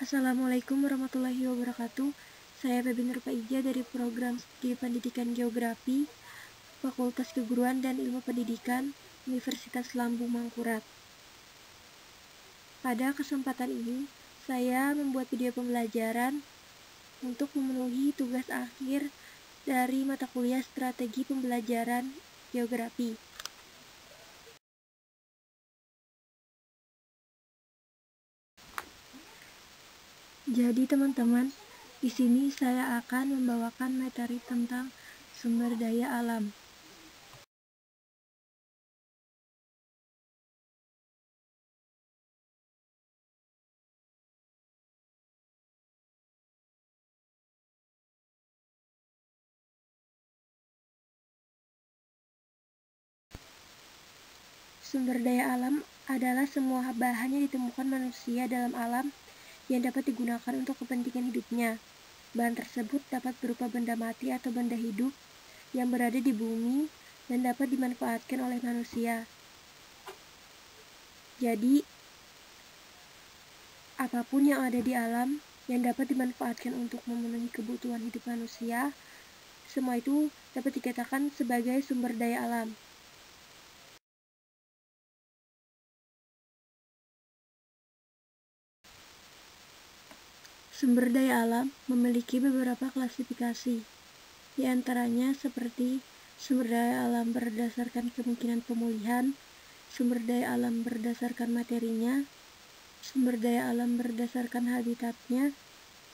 Assalamualaikum warahmatullahi wabarakatuh. Saya Febi Nurpaija dari program Studi Pendidikan Geografi, Fakultas Keguruan dan Ilmu Pendidikan, Universitas Lambung Mangkurat. Pada kesempatan ini, saya membuat video pembelajaran untuk memenuhi tugas akhir dari mata kuliah Strategi Pembelajaran Geografi. Jadi teman-teman, di sini saya akan membawakan materi tentang sumber daya alam. Sumber daya alam adalah semua bahan yang ditemukan manusia dalam alam yang dapat digunakan untuk kepentingan hidupnya. Bahan tersebut dapat berupa benda mati atau benda hidup yang berada di bumi dan dapat dimanfaatkan oleh manusia. Jadi, apapun yang ada di alam yang dapat dimanfaatkan untuk memenuhi kebutuhan hidup manusia, semua itu dapat dikatakan sebagai sumber daya alam. Sumber daya alam memiliki beberapa klasifikasi, di antaranya seperti sumber daya alam berdasarkan kemungkinan pemulihan, sumber daya alam berdasarkan materinya, sumber daya alam berdasarkan habitatnya,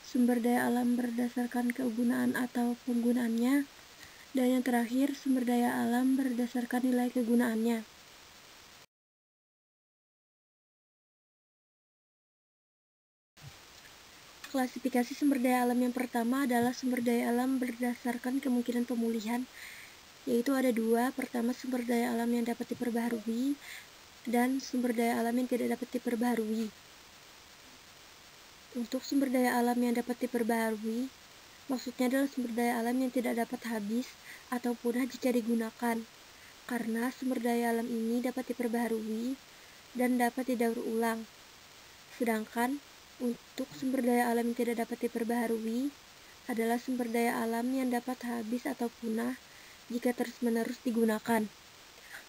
sumber daya alam berdasarkan kegunaan atau penggunaannya, dan yang terakhir sumber daya alam berdasarkan nilai kegunaannya. Klasifikasi sumber daya alam yang pertama adalah sumber daya alam berdasarkan kemungkinan pemulihan, yaitu ada dua. Pertama, sumber daya alam yang dapat diperbaharui dan sumber daya alam yang tidak dapat diperbaharui. Untuk sumber daya alam yang dapat diperbaharui, maksudnya adalah sumber daya alam yang tidak dapat habis atau punah jika digunakan, karena sumber daya alam ini dapat diperbaharui dan dapat didaur ulang. Sedangkan untuk sumber daya alam yang tidak dapat diperbaharui adalah sumber daya alam yang dapat habis atau punah jika terus-menerus digunakan,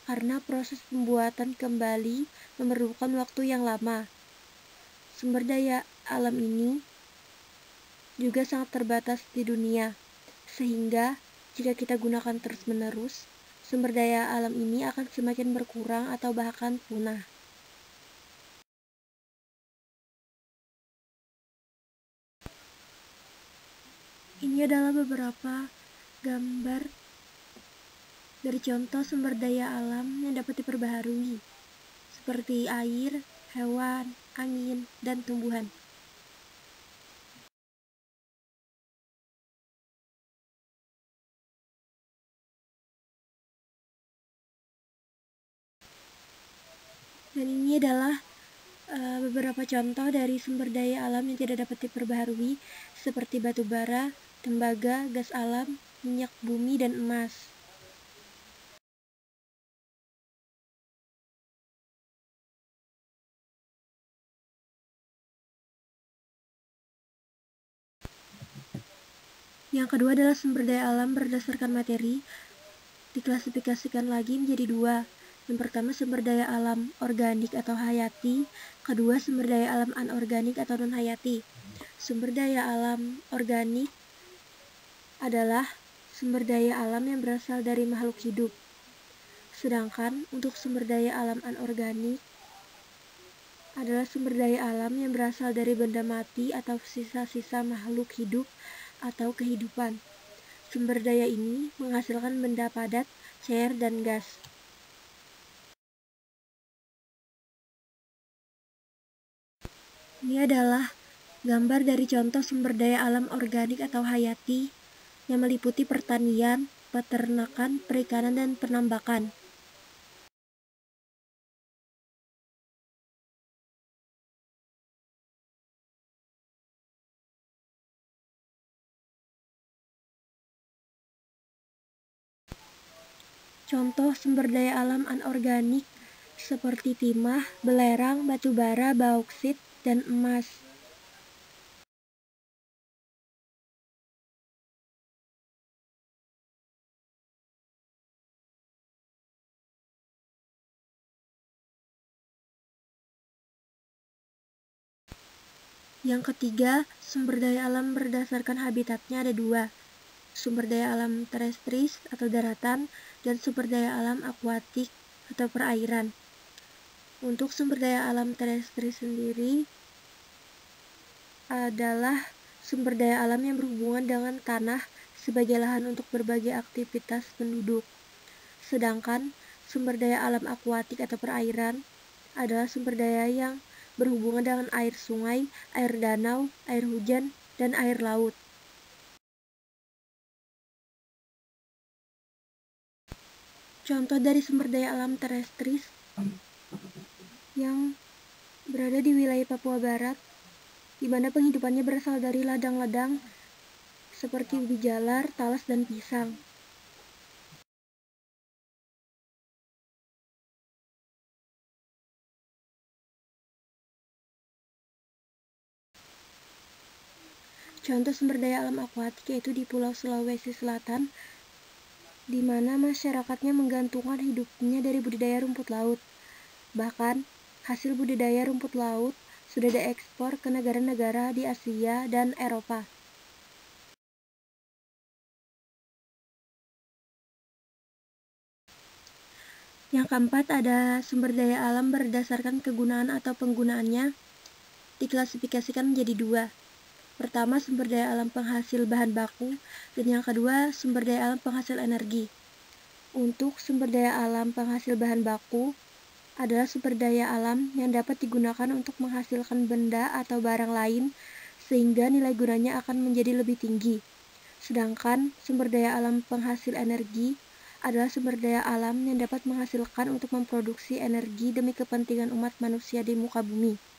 karena proses pembuatan kembali memerlukan waktu yang lama. Sumber daya alam ini juga sangat terbatas di dunia, sehingga jika kita gunakan terus-menerus, sumber daya alam ini akan semakin berkurang atau bahkan punah. Ini adalah beberapa gambar dari contoh sumber daya alam yang dapat diperbaharui, seperti air, hewan, angin, dan tumbuhan. Dan ini adalah beberapa contoh dari sumber daya alam yang tidak dapat diperbaharui, seperti batu bara, tembaga, gas alam, minyak bumi, dan emas. Yang kedua adalah sumber daya alam berdasarkan materi, diklasifikasikan lagi menjadi dua. Yang pertama, sumber daya alam organik atau hayati, kedua sumber daya alam anorganik atau non-hayati. Sumber daya alam organik adalah sumber daya alam yang berasal dari makhluk hidup. Sedangkan untuk sumber daya alam anorganik adalah sumber daya alam yang berasal dari benda mati atau sisa-sisa makhluk hidup atau kehidupan. Sumber daya ini menghasilkan benda padat, cair, dan gas. Ini adalah gambar dari contoh sumber daya alam organik atau hayati yang meliputi pertanian, peternakan, perikanan, dan penambakan. Contoh sumber daya alam anorganik seperti timah, belerang, batu bara, bauksit, dan emas. Yang ketiga, sumber daya alam berdasarkan habitatnya ada dua, sumber daya alam terestris atau daratan dan sumber daya alam akuatik atau perairan. Untuk sumber daya alam terestris sendiri adalah sumber daya alam yang berhubungan dengan tanah sebagai lahan untuk berbagai aktivitas penduduk. Sedangkan sumber daya alam akuatik atau perairan adalah sumber daya yang berhubungan dengan air sungai, air danau, air hujan, dan air laut. Contoh dari sumber daya alam terestris yang berada di wilayah Papua Barat, di mana penghidupannya berasal dari ladang-ladang seperti ubi jalar, talas, dan pisang. Contoh sumber daya alam akuatik yaitu di Pulau Sulawesi Selatan, di mana masyarakatnya menggantungkan hidupnya dari budidaya rumput laut. Bahkan, hasil budidaya rumput laut sudah diekspor ke negara-negara di Asia dan Eropa. Yang keempat ada sumber daya alam berdasarkan kegunaan atau penggunaannya diklasifikasikan menjadi dua. Pertama, sumber daya alam penghasil bahan baku, dan yang kedua, sumber daya alam penghasil energi. Untuk sumber daya alam penghasil bahan baku adalah sumber daya alam yang dapat digunakan untuk menghasilkan benda atau barang lain sehingga nilai gunanya akan menjadi lebih tinggi. Sedangkan sumber daya alam penghasil energi adalah sumber daya alam yang dapat menghasilkan untuk memproduksi energi demi kepentingan umat manusia di muka bumi.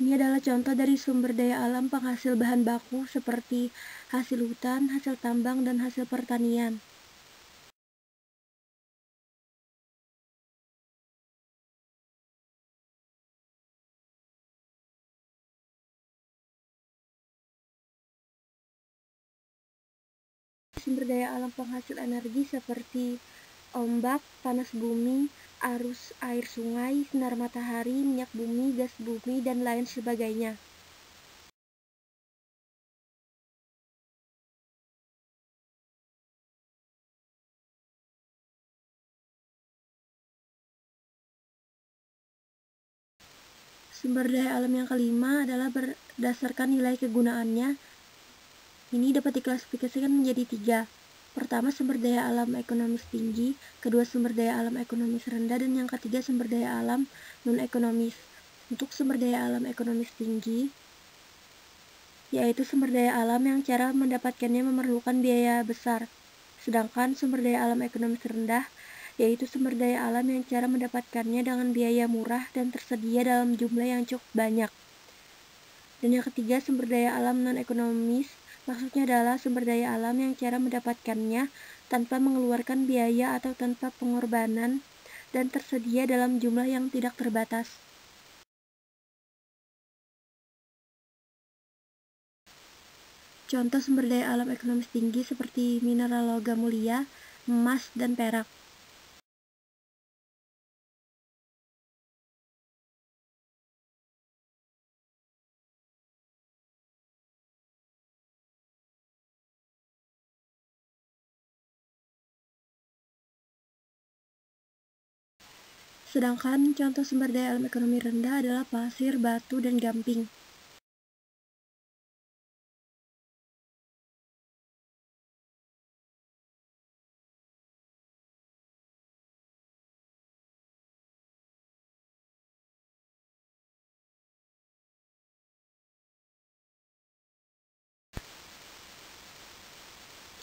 Ini adalah contoh dari sumber daya alam penghasil bahan baku seperti hasil hutan, hasil tambang, dan hasil pertanian. Sumber daya alam penghasil energi seperti ombak, panas bumi, arus air sungai, sinar matahari, minyak bumi, gas bumi, dan lain sebagainya. Sumber daya alam yang kelima adalah berdasarkan nilai kegunaannya. Ini dapat diklasifikasikan menjadi tiga. Pertama, sumber daya alam ekonomis tinggi, kedua sumber daya alam ekonomis rendah, dan yang ketiga sumber daya alam non-ekonomis. Untuk sumber daya alam ekonomis tinggi, yaitu sumber daya alam yang cara mendapatkannya memerlukan biaya besar. Sedangkan sumber daya alam ekonomis rendah, yaitu sumber daya alam yang cara mendapatkannya dengan biaya murah dan tersedia dalam jumlah yang cukup banyak. Dan yang ketiga, sumber daya alam non-ekonomis, maksudnya adalah sumber daya alam yang cara mendapatkannya tanpa mengeluarkan biaya atau tanpa pengorbanan dan tersedia dalam jumlah yang tidak terbatas. Contoh sumber daya alam ekonomis tinggi seperti mineral logam mulia, emas, dan perak. Sedangkan contoh sumber daya alam ekonomi rendah adalah pasir, batu, dan gamping.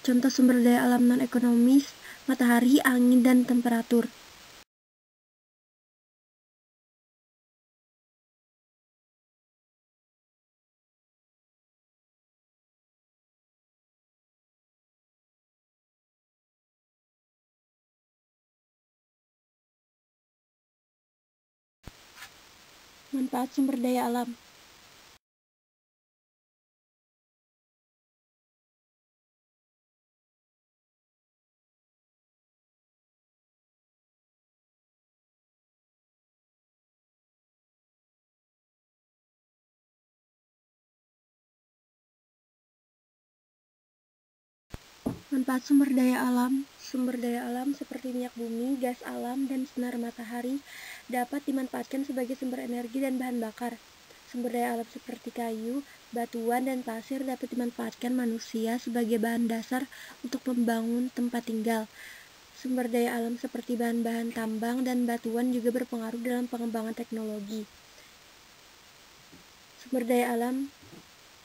Contoh sumber daya alam non-ekonomis, matahari, angin, dan temperatur. Manfaat sumber daya alam. Manfaat sumber daya alam. Sumber daya alam seperti minyak bumi, gas alam, dan sinar matahari dapat dimanfaatkan sebagai sumber energi dan bahan bakar. Sumber daya alam seperti kayu, batuan, dan pasir dapat dimanfaatkan manusia sebagai bahan dasar untuk membangun tempat tinggal. Sumber daya alam seperti bahan-bahan tambang dan batuan juga berpengaruh dalam pengembangan teknologi. Sumber daya alam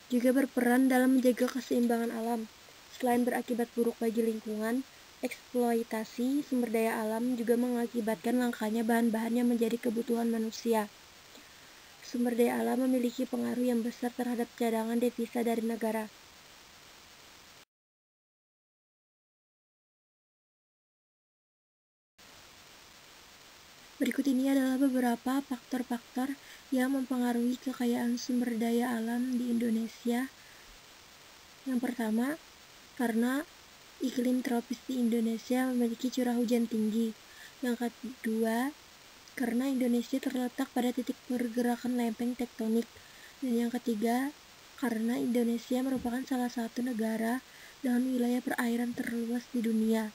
juga berperan dalam menjaga keseimbangan alam. Selain berakibat buruk bagi lingkungan, eksploitasi sumber daya alam juga mengakibatkan langkanya bahan-bahan yang menjadi kebutuhan manusia. Sumber daya alam memiliki pengaruh yang besar terhadap cadangan devisa dari negara. Berikut ini adalah beberapa faktor-faktor yang mempengaruhi kekayaan sumber daya alam di Indonesia. Yang pertama, karena iklim tropis di Indonesia memiliki curah hujan tinggi. Yang kedua, karena Indonesia terletak pada titik pergerakan lempeng tektonik. Dan yang ketiga, karena Indonesia merupakan salah satu negara dengan wilayah perairan terluas di dunia.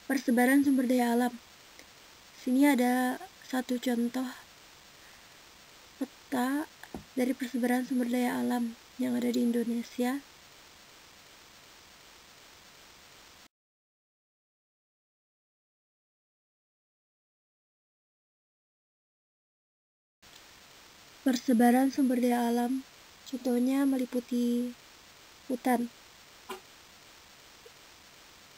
Persebaran sumber daya alam. Sini ada satu contoh peta dari persebaran sumber daya alam yang ada di Indonesia. Persebaran sumber daya alam contohnya meliputi hutan.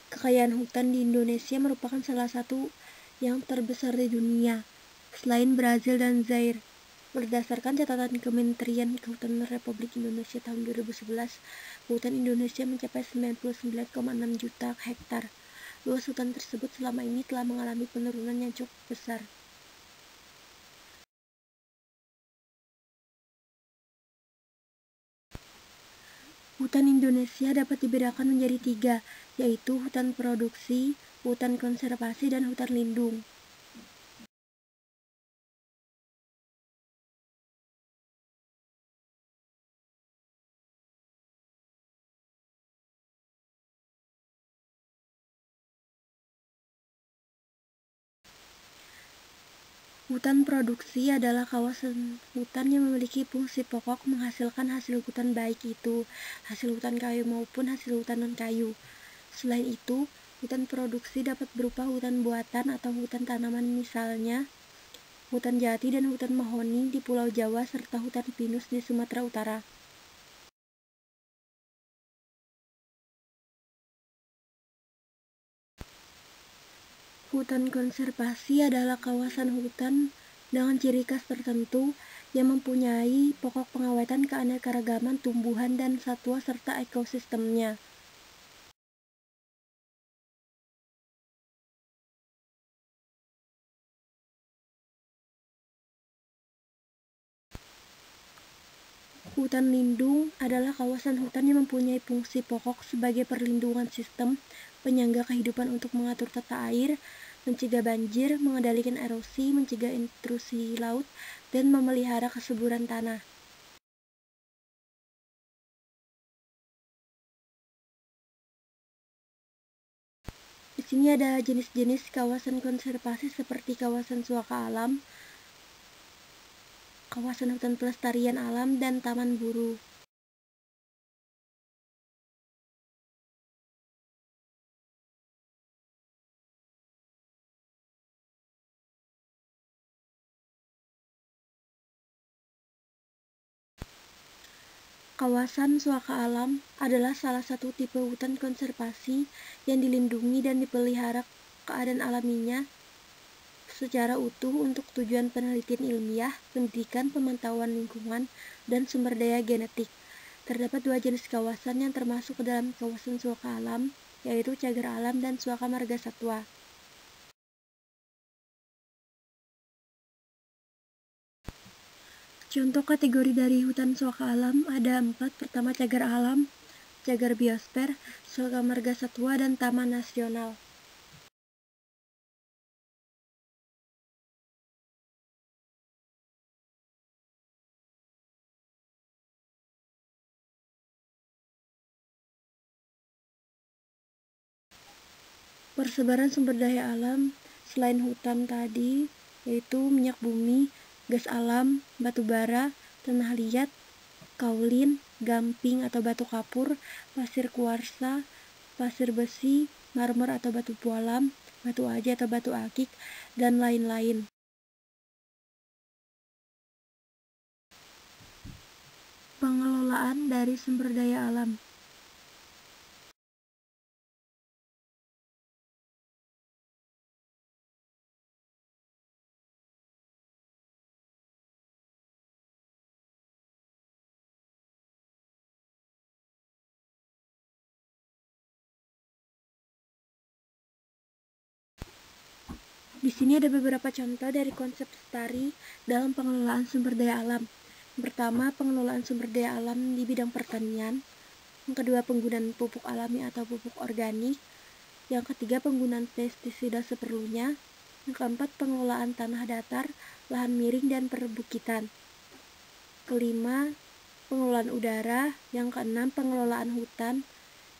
Kekayaan hutan di Indonesia merupakan salah satu yang terbesar di dunia, selain Brazil dan Zaire. Berdasarkan catatan Kementerian Kehutanan Republik Indonesia tahun 2011, hutan Indonesia mencapai 99,6 juta hektar. Luas hutan tersebut selama ini telah mengalami penurunan yang cukup besar. Hutan Indonesia dapat dibedakan menjadi 3, yaitu hutan produksi, hutan konservasi, dan hutan lindung. Hutan produksi adalah kawasan hutan yang memiliki fungsi pokok menghasilkan hasil hutan baik itu hasil hutan kayu maupun hasil hutan non-kayu. Selain itu, hutan produksi dapat berupa hutan buatan atau hutan tanaman misalnya hutan jati dan hutan mahoni di Pulau Jawa serta hutan pinus di Sumatera Utara. Hutan konservasi adalah kawasan hutan dengan ciri khas tertentu yang mempunyai pokok pengawetan keanekaragaman tumbuhan dan satwa serta ekosistemnya. Hutan lindung adalah kawasan hutan yang mempunyai fungsi pokok sebagai perlindungan sistem penyangga kehidupan untuk mengatur tata air, mencegah banjir, mengendalikan erosi, mencegah intrusi laut, dan memelihara kesuburan tanah. Di sini ada jenis-jenis kawasan konservasi seperti kawasan suaka alam, kawasan hutan pelestarian alam, dan taman buru. Kawasan suaka alam adalah salah satu tipe hutan konservasi yang dilindungi dan dipelihara keadaan alaminya secara utuh untuk tujuan penelitian ilmiah, pendidikan, pemantauan lingkungan, dan sumber daya genetik. Terdapat 2 jenis kawasan yang termasuk ke dalam kawasan suaka alam, yaitu cagar alam dan suaka marga satwa. Contoh kategori dari hutan suaka alam ada 4. Pertama, cagar alam, cagar biosfer, suaka marga satwa, dan taman nasional. Persebaran sumber daya alam selain hutan tadi, yaitu minyak bumi, gas alam, batu bara, tanah liat, kaulin, gamping atau batu kapur, pasir kuarsa, pasir besi, marmer atau batu pualam, batu aja atau batu akik, dan lain-lain. Pengelolaan dari sumber daya alam. Di sini ada beberapa contoh dari konsep lestari dalam pengelolaan sumber daya alam. Yang pertama, pengelolaan sumber daya alam di bidang pertanian. Yang kedua, penggunaan pupuk alami atau pupuk organik. Yang ketiga, penggunaan pestisida seperlunya. Yang keempat, pengelolaan tanah datar, lahan miring, dan perbukitan. Kelima, pengelolaan udara. Yang keenam, pengelolaan hutan.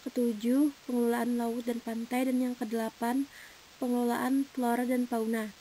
Ketujuh, pengelolaan laut dan pantai. Dan yang kedelapan, pengelolaan flora dan fauna.